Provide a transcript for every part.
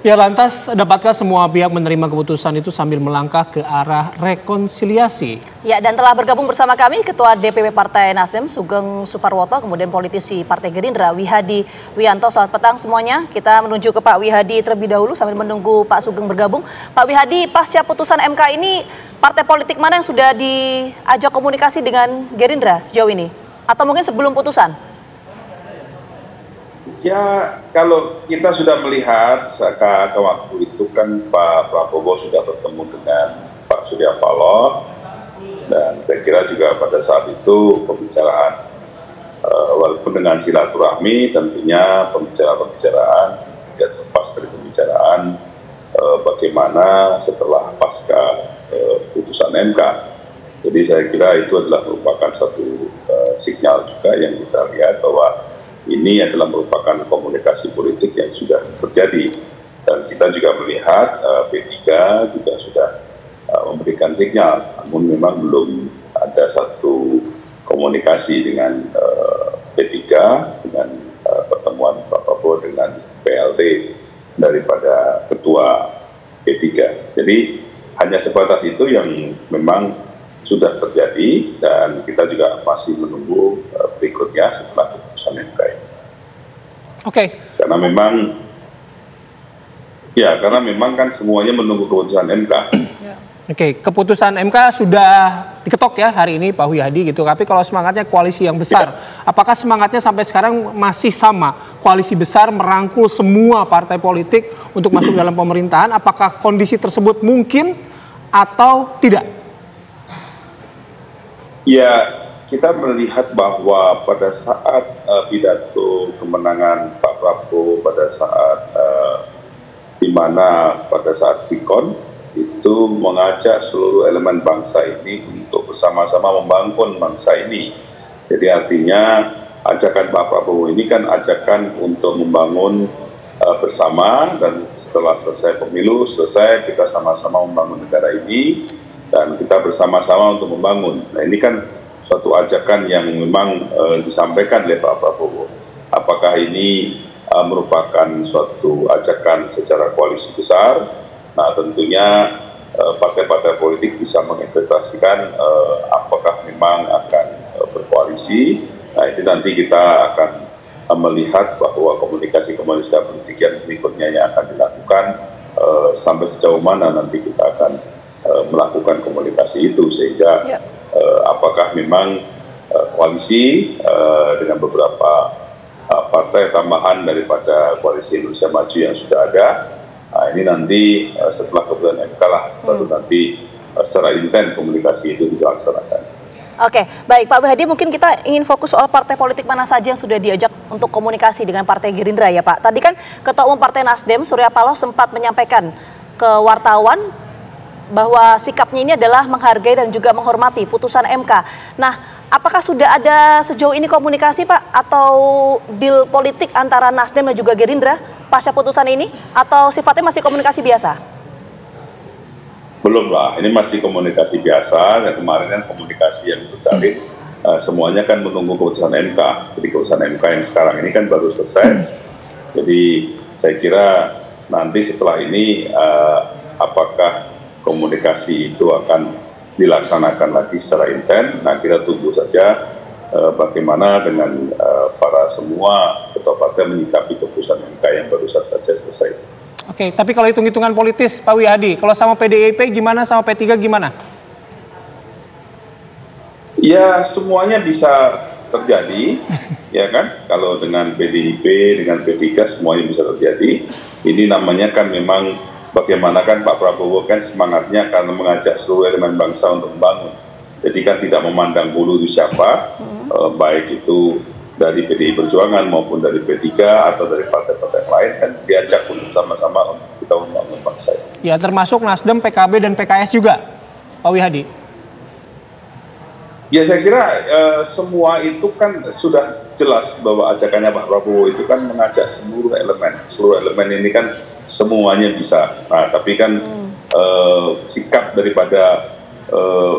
Ya, lantas dapatkah semua pihak menerima keputusan itu sambil melangkah ke arah rekonsiliasi? Ya, dan telah bergabung bersama kami Ketua DPP Partai Nasdem Sugeng Suparwoto, kemudian politisi Partai Gerindra Wihadi Wianto. Selamat petang semuanya. Kita menuju ke Pak Wihadi terlebih dahulu sambil menunggu Pak Sugeng bergabung. Pak Wihadi, pasca putusan MK ini, partai politik mana yang sudah diajak komunikasi dengan Gerindra sejauh ini? Atau mungkin sebelum putusan? Ya, kalau kita sudah melihat ke waktu itu kan Pak Prabowo sudah bertemu dengan Pak Surya Paloh, dan saya kira juga pada saat itu pembicaraan walaupun dengan silaturahmi, tentunya pembicaraan tidak lepas dari pembicaraan bagaimana setelah pasca putusan MK. Jadi saya kira itu adalah merupakan satu sinyal juga yang kita lihat bahwa ini adalah merupakan komunikasi politik yang sudah terjadi, dan kita juga melihat P3 juga sudah memberikan sinyal, namun memang belum ada satu komunikasi dengan P3 dengan pertemuan Pak Prabowo dengan PLT daripada ketua P3. Jadi hanya sebatas itu yang memang sudah terjadi, dan kita juga masih menunggu berikutnya setelah keputusan MK. Oke. Karena memang kan semuanya menunggu keputusan MK. Oke, keputusan MK sudah diketok ya hari ini Pak Wihadi gitu. Tapi kalau semangatnya koalisi yang besar, apakah semangatnya sampai sekarang masih sama? Koalisi besar merangkul semua partai politik untuk masuk dalam pemerintahan. Apakah kondisi tersebut mungkin atau tidak? Ya, kita melihat bahwa pada saat pidato kemenangan Pak Prabowo, pada saat di mana pada saat Vikon itu mengajak seluruh elemen bangsa ini untuk bersama-sama membangun bangsa ini. Jadi artinya ajakan Pak Prabowo ini kan ajakan untuk membangun bersama, dan setelah selesai pemilu selesai kita sama-sama membangun negara ini, dan kita bersama-sama untuk membangun. Nah, ini kan suatu ajakan yang memang disampaikan oleh Pak Prabowo. Apakah ini merupakan suatu ajakan secara koalisi besar? Nah, tentunya partai-partai politik bisa menginterpretasikan apakah memang akan berkoalisi. Nah, itu nanti kita akan melihat bahwa komunikasi politik yang berikutnya yang akan dilakukan sampai sejauh mana nanti kita akan melakukan komunikasi itu, sehingga apakah memang koalisi dengan beberapa partai tambahan daripada koalisi Indonesia Maju yang sudah ada, nah ini nanti setelah keputusan MK lah baru nanti secara intens komunikasi itu dilaksanakan. Oke, baik Pak Wihadi, mungkin kita ingin fokus soal partai politik mana saja yang sudah diajak untuk komunikasi dengan Partai Gerindra ya Pak. Tadi kan Ketua Umum Partai Nasdem Surya Paloh sempat menyampaikan ke wartawan bahwa sikapnya ini adalah menghargai dan juga menghormati putusan MK. Nah, apakah sudah ada sejauh ini komunikasi Pak atau deal politik antara Nasdem dan juga Gerindra pasca putusan ini, atau sifatnya masih komunikasi biasa? Belum lah, ini masih komunikasi biasa. Dan kemarin kan komunikasi yang terjalin semuanya kan menunggu keputusan MK. Jadi keputusan MK yang sekarang ini kan baru selesai. Jadi saya kira nanti setelah ini apakah komunikasi itu akan dilaksanakan lagi secara intens. Nah, kita tunggu saja bagaimana dengan para semua ketua partai menyikapi keputusan MK yang baru saja selesai. Oke, tapi kalau hitung-hitungan politis Pak Wihadi, kalau sama PDIP gimana, sama P3 gimana? Ya, semuanya bisa terjadi, ya kan? Kalau dengan PDIP, dengan P3 semuanya bisa terjadi. Ini namanya kan memang bagaimana kan Pak Prabowo kan semangatnya karena mengajak seluruh elemen bangsa untuk membangun. Jadi kan tidak memandang bulu itu siapa, baik itu dari PDI Perjuangan maupun dari P3 atau dari partai-partai lain, kan diajak untuk sama-sama untuk kita membangun bangsa. Ya, termasuk Nasdem, PKB dan PKS juga, Pak Wihadi. Ya, saya kira semua itu kan sudah jelas bahwa ajakannya Pak Prabowo itu kan mengajak seluruh elemen. Seluruh elemen ini kan semuanya bisa. Nah, tapi kan sikap daripada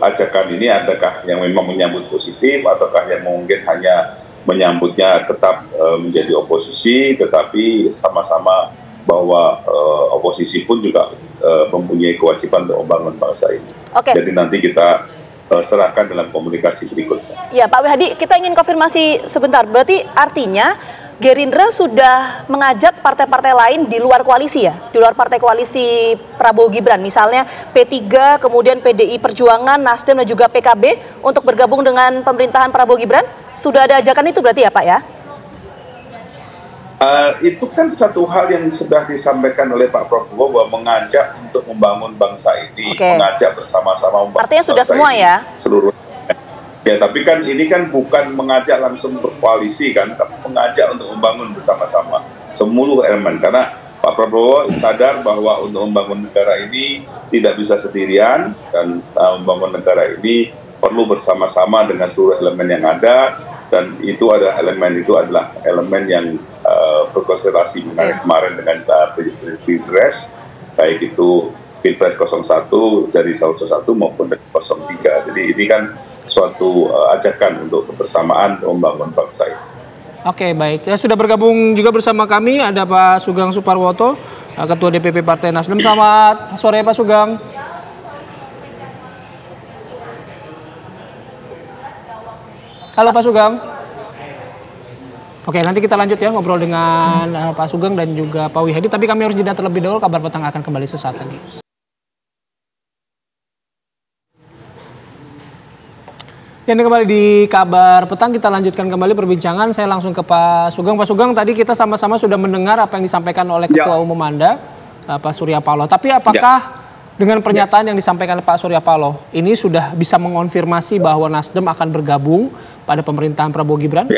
ajakan ini adakah yang memang menyambut positif, ataukah yang mungkin hanya menyambutnya tetap menjadi oposisi, tetapi sama-sama bahwa oposisi pun juga mempunyai kewajiban untuk membangun bangsa ini. Jadi nanti kita serahkan dalam komunikasi berikutnya. Ya Pak Wihadi, kita ingin konfirmasi sebentar. Berarti artinya Gerindra sudah mengajak partai-partai lain di luar koalisi ya? Di luar partai koalisi Prabowo Gibran, misalnya P3, kemudian PDI Perjuangan, Nasdem dan juga PKB untuk bergabung dengan pemerintahan Prabowo Gibran? Sudah ada ajakan itu berarti ya Pak ya? Itu kan satu hal yang sudah disampaikan oleh Pak Prabowo bahwa mengajak untuk membangun bangsa ini, mengajak bersama-sama membangun. Artinya sudah semua ya? Seluruh. Ya, tapi kan ini kan bukan mengajak langsung berkoalisi kan, tapi mengajak untuk membangun bersama-sama seluruh elemen. Karena Pak Prabowo sadar bahwa untuk membangun negara ini tidak bisa sendirian dan membangun negara ini perlu bersama-sama dengan seluruh elemen yang ada. Dan itu adalah elemen yang berkonsentrasi kemarin dengan Pilpres, baik itu Pilpres 01 dari 01 maupun dari 03. Jadi ini kan suatu ajakan untuk kebersamaan membangun bangsa ini. Oke, baik. Ya, sudah bergabung juga bersama kami ada Pak Sugeng Suparwoto, Ketua DPP Partai Nasdem. Selamat sore Pak Sugeng. Halo Pak Sugeng. Oke, nanti kita lanjut ya ngobrol dengan Pak Sugeng dan juga Pak Wihadi. Tapi kami harus jeda terlebih dahulu. Kabar Petang akan kembali sesaat lagi. Yang kembali di Kabar Petang, kita lanjutkan kembali perbincangan. Saya langsung ke Pak Sugeng. Pak Sugeng, tadi kita sama-sama sudah mendengar apa yang disampaikan oleh Ketua Umum Anda, Pak Surya Paloh. Tapi apakah dengan pernyataan yang disampaikan Pak Surya Paloh ini sudah bisa mengonfirmasi bahwa Nasdem akan bergabung pada pemerintahan Prabowo Gibran?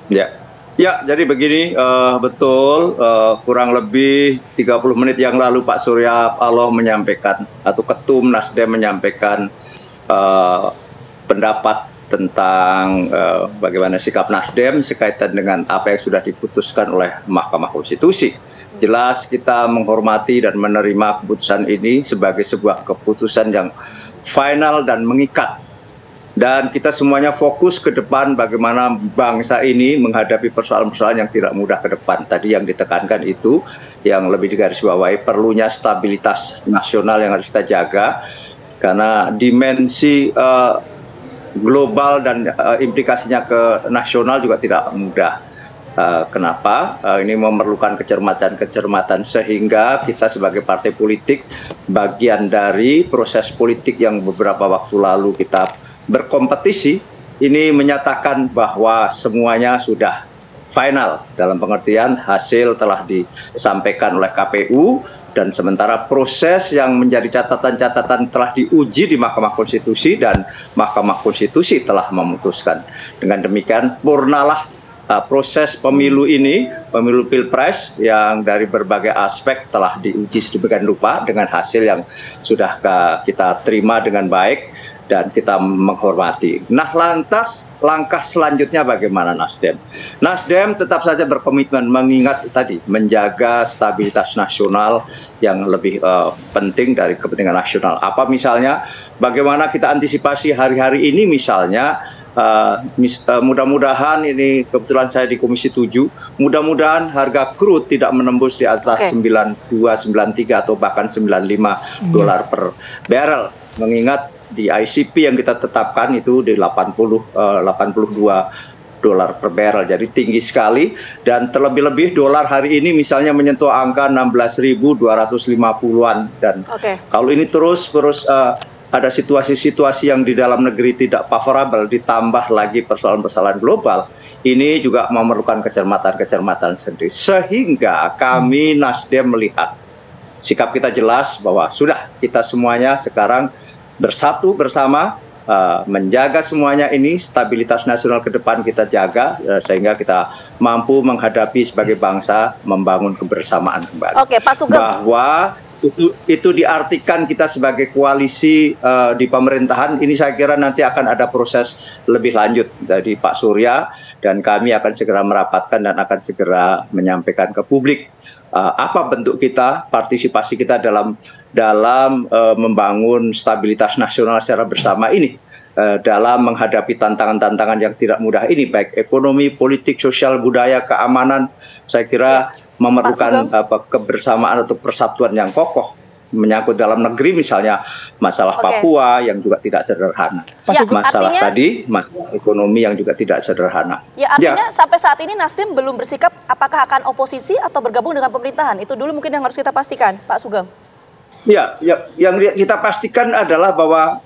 Ya, jadi begini, betul, kurang lebih 30 menit yang lalu Pak Surya Paloh menyampaikan, atau Ketum Nasdem menyampaikan pendapat tentang bagaimana sikap Nasdem sekaitan dengan apa yang sudah diputuskan oleh Mahkamah Konstitusi. Jelas kita menghormati dan menerima keputusan ini sebagai sebuah keputusan yang final dan mengikat. Dan kita semuanya fokus ke depan bagaimana bangsa ini menghadapi persoalan-persoalan yang tidak mudah ke depan. Tadi yang ditekankan itu, yang lebih digarisbawahi perlunya stabilitas nasional yang harus kita jaga. Karena dimensi global dan implikasinya ke nasional juga tidak mudah. Kenapa? Ini memerlukan kecermatan-kecermatan sehingga kita sebagai partai politik bagian dari proses politik yang beberapa waktu lalu kita berkompetisi, ini menyatakan bahwa semuanya sudah final dalam pengertian hasil telah disampaikan oleh KPU dan sementara proses yang menjadi catatan-catatan telah diuji di Mahkamah Konstitusi dan Mahkamah Konstitusi telah memutuskan. Dengan demikian purnalah proses pemilu ini, pemilu Pilpres yang dari berbagai aspek telah diuji sedemikian rupa dengan hasil yang sudah kita terima dengan baik dan kita menghormati. Nah, lantas langkah selanjutnya bagaimana Nasdem? Nasdem tetap saja berkomitmen mengingat tadi menjaga stabilitas nasional yang lebih penting dari kepentingan nasional. Apa misalnya bagaimana kita antisipasi hari-hari ini misalnya mudah-mudahan ini kebetulan saya di Komisi 7, mudah-mudahan harga crude tidak menembus di atas 92, 93 atau bahkan 95 dolar per barrel. Mengingat di ICP yang kita tetapkan itu di 82 dolar per barrel, jadi tinggi sekali. Dan terlebih-lebih dolar hari ini misalnya menyentuh angka 16.250-an dan kalau ini terus ada situasi-situasi yang di dalam negeri tidak favorable ditambah lagi persoalan-persoalan global, ini juga memerlukan kecermatan-kecermatan sendiri. Sehingga kami Nasdem melihat sikap kita jelas bahwa sudah kita semuanya sekarang bersatu bersama menjaga semuanya ini, stabilitas nasional ke depan kita jaga sehingga kita mampu menghadapi sebagai bangsa membangun kebersamaan kembali. Oke, Pak Sugeng. Bahwa itu diartikan kita sebagai koalisi di pemerintahan ini, saya kira nanti akan ada proses lebih lanjut dari Pak Surya dan kami akan segera merapatkan dan akan segera menyampaikan ke publik apa bentuk kita, partisipasi kita dalam membangun stabilitas nasional secara bersama ini, dalam menghadapi tantangan-tantangan yang tidak mudah ini, baik ekonomi, politik, sosial, budaya, keamanan. Saya kira memerlukan kebersamaan atau persatuan yang kokoh, menyangkut dalam negeri misalnya masalah Papua yang juga tidak sederhana, masalah masalah ekonomi yang juga tidak sederhana. Ya, artinya sampai saat ini Nasdem belum bersikap apakah akan oposisi atau bergabung dengan pemerintahan. Itu dulu mungkin yang harus kita pastikan, Pak Sugeng. Ya, yang kita pastikan adalah bahwa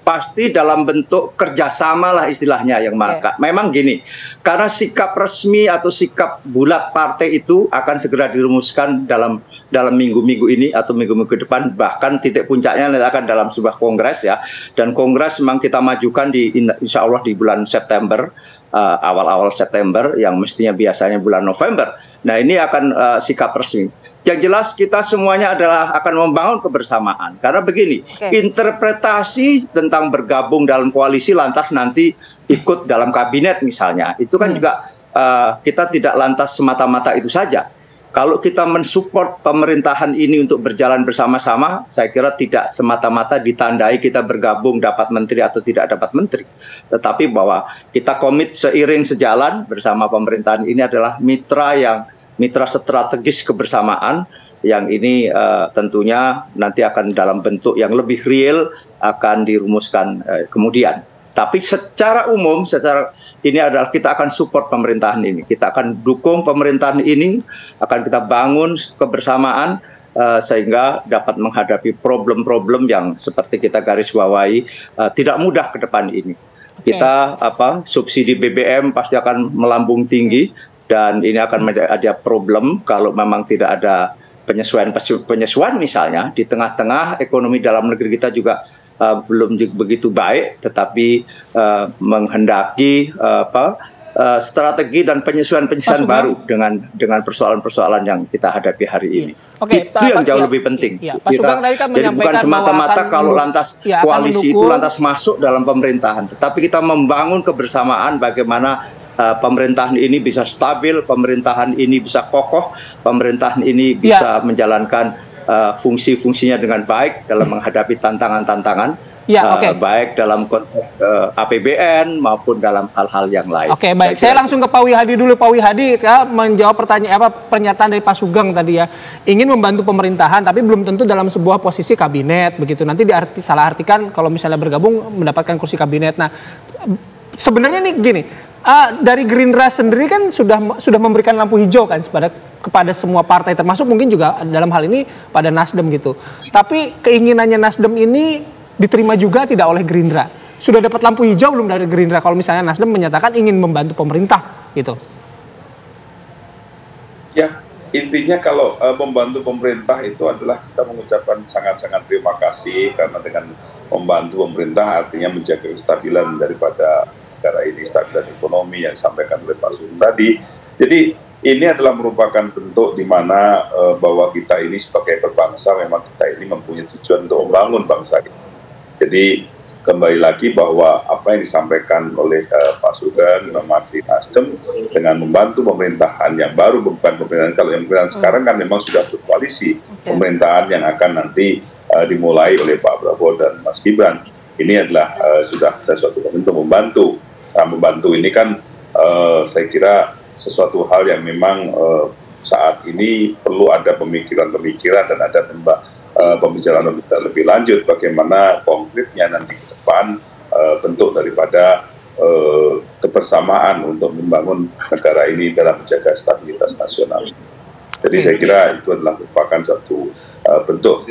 pasti dalam bentuk kerjasama lah istilahnya yang maka. Memang gini, karena sikap resmi atau sikap bulat partai itu akan segera dirumuskan dalam minggu-minggu ini atau minggu-minggu ke depan, bahkan titik puncaknya akan dalam sebuah kongres ya. Dan kongres memang kita majukan insya Allah di bulan September, awal-awal September, yang mestinya biasanya bulan November. Nah, ini akan sikap resmi. Yang jelas kita semuanya adalah akan membangun kebersamaan. Karena begini, interpretasi tentang bergabung dalam koalisi lantas nanti ikut dalam kabinet misalnya, itu kan juga kita tidak lantas semata-mata itu saja. Kalau kita mensupport pemerintahan ini untuk berjalan bersama-sama, saya kira tidak semata-mata ditandai kita bergabung dapat menteri atau tidak dapat menteri. Tetapi bahwa kita komit seiring sejalan bersama pemerintahan ini adalah mitra strategis kebersamaan yang ini tentunya nanti akan dalam bentuk yang lebih real akan dirumuskan kemudian. Tapi secara umum, ini adalah kita akan support pemerintahan ini. Kita akan dukung pemerintahan ini, akan kita bangun kebersamaan sehingga dapat menghadapi problem-problem yang seperti kita garis bawahi tidak mudah ke depan ini. Kita subsidi BBM pasti akan melambung tinggi dan ini akan ada problem kalau memang tidak ada penyesuaian misalnya di tengah-tengah ekonomi dalam negeri kita juga belum begitu baik, tetapi menghendaki strategi dan penyesuaian baru dengan persoalan-persoalan yang kita hadapi hari ini. Itu yang jauh lebih penting. Pak Sugeng tadi kan jadi bukan semata-mata kalau lantas koalisi itu lantas masuk dalam pemerintahan, tetapi kita membangun kebersamaan bagaimana pemerintahan ini bisa stabil, pemerintahan ini bisa kokoh, pemerintahan ini bisa menjalankan fungsi-fungsinya dengan baik dalam menghadapi tantangan-tantangan, baik dalam konteks APBN maupun dalam hal-hal yang lain. Oke, baik. Saya langsung ke Pak Wihadi dulu. Pak Wihadi menjawab pernyataan dari Pak Sugeng tadi ya, ingin membantu pemerintahan tapi belum tentu dalam sebuah posisi kabinet begitu. Nanti salah artikan kalau misalnya bergabung mendapatkan kursi kabinet. Nah, sebenarnya nih gini, dari Gerindra sendiri kan sudah memberikan lampu hijau kan kepada semua partai, termasuk mungkin juga dalam hal ini pada Nasdem gitu. Tapi keinginannya Nasdem ini diterima juga tidak oleh Gerindra. Sudah dapat lampu hijau belum dari Gerindra kalau misalnya Nasdem menyatakan ingin membantu pemerintah gitu? Ya, intinya kalau membantu pemerintah itu adalah kita mengucapkan sangat-sangat terima kasih, karena dengan membantu pemerintah artinya menjaga kestabilan daripada negara ini, stabilitas ekonomi yang disampaikan oleh Pak Sugeng tadi. Jadi ini adalah merupakan bentuk di mana bahwa kita ini sebagai berbangsa memang kita ini mempunyai tujuan untuk membangun bangsa kita. Jadi kembali lagi bahwa apa yang disampaikan oleh Pak Sugeng mewakili Nasdem dengan membantu pemerintahan yang baru, bukan pemerintahan kalau yang pemerintahan sekarang kan memang sudah berkoalisi, pemerintahan yang akan nanti dimulai oleh Pak Prabowo dan Mas Gibran. Ini adalah sudah sesuatu bentuk membantu. Nah, membantu ini kan saya kira sesuatu hal yang memang saat ini perlu ada pemikiran-pemikiran dan ada pembicaraan lebih lanjut bagaimana konkretnya nanti ke depan bentuk daripada kebersamaan untuk membangun negara ini dalam menjaga stabilitas nasional. Jadi saya kira itu adalah merupakan satu bentuk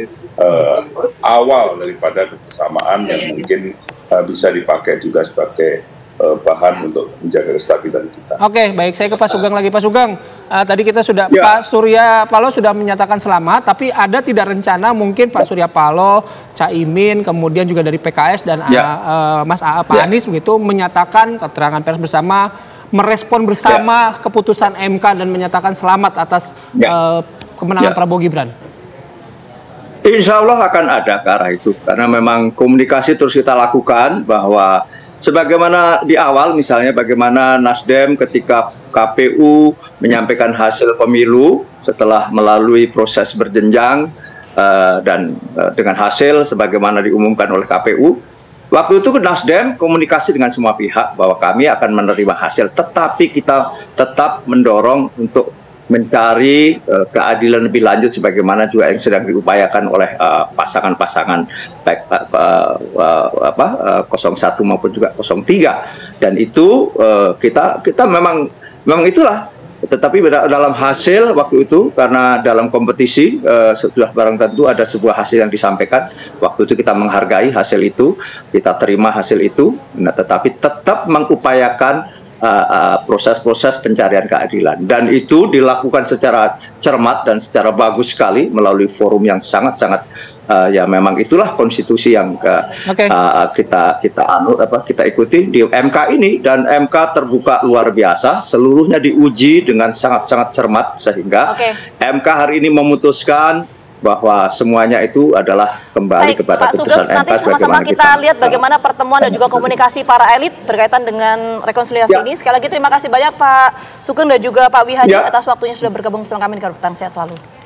awal daripada kebersamaan yang mungkin bisa dipakai juga sebagai bahan untuk menjaga kestabilan kita. Oke, baik. Saya ke Pak Sugeng lagi. Pak Sugeng, tadi kita sudah, Pak Surya Paloh sudah menyatakan selamat, tapi ada tidak rencana mungkin Pak Surya Paloh, Caimin, kemudian juga dari PKS dan Pak Anies begitu menyatakan keterangan pers bersama, merespon bersama keputusan MK dan menyatakan selamat atas kemenangan Prabowo Gibran? Insya Allah akan ada ke arah itu, karena memang komunikasi terus kita lakukan bahwa sebagaimana di awal misalnya bagaimana Nasdem ketika KPU menyampaikan hasil pemilu setelah melalui proses berjenjang dan dengan hasil sebagaimana diumumkan oleh KPU, waktu itu Nasdem komunikasi dengan semua pihak bahwa kami akan menerima hasil, tetapi kita tetap mendorong untuk mencari keadilan lebih lanjut sebagaimana juga yang sedang diupayakan oleh pasangan-pasangan baik 01 maupun juga 03, dan itu kita memang itulah. Tetapi dalam hasil waktu itu, karena dalam kompetisi sudah barang tentu ada sebuah hasil yang disampaikan, waktu itu kita menghargai hasil itu, kita terima hasil itu, nah, tetapi tetap mengupayakan proses-proses pencarian keadilan, dan itu dilakukan secara cermat dan secara bagus sekali melalui forum yang sangat-sangat ya memang itulah konstitusi yang kita ikuti di MK ini, dan MK terbuka luar biasa, seluruhnya diuji dengan sangat-sangat cermat sehingga MK hari ini memutuskan bahwa semuanya itu adalah kembali kepada putusan MK. Nanti sama-sama kita lihat bagaimana pertemuan dan juga komunikasi para elit berkaitan dengan rekonsiliasi ini. Sekali lagi terima kasih banyak Pak Sugeng dan juga Pak Wihadi atas waktunya sudah bergabung bersama kami di Petang. Sehat selalu.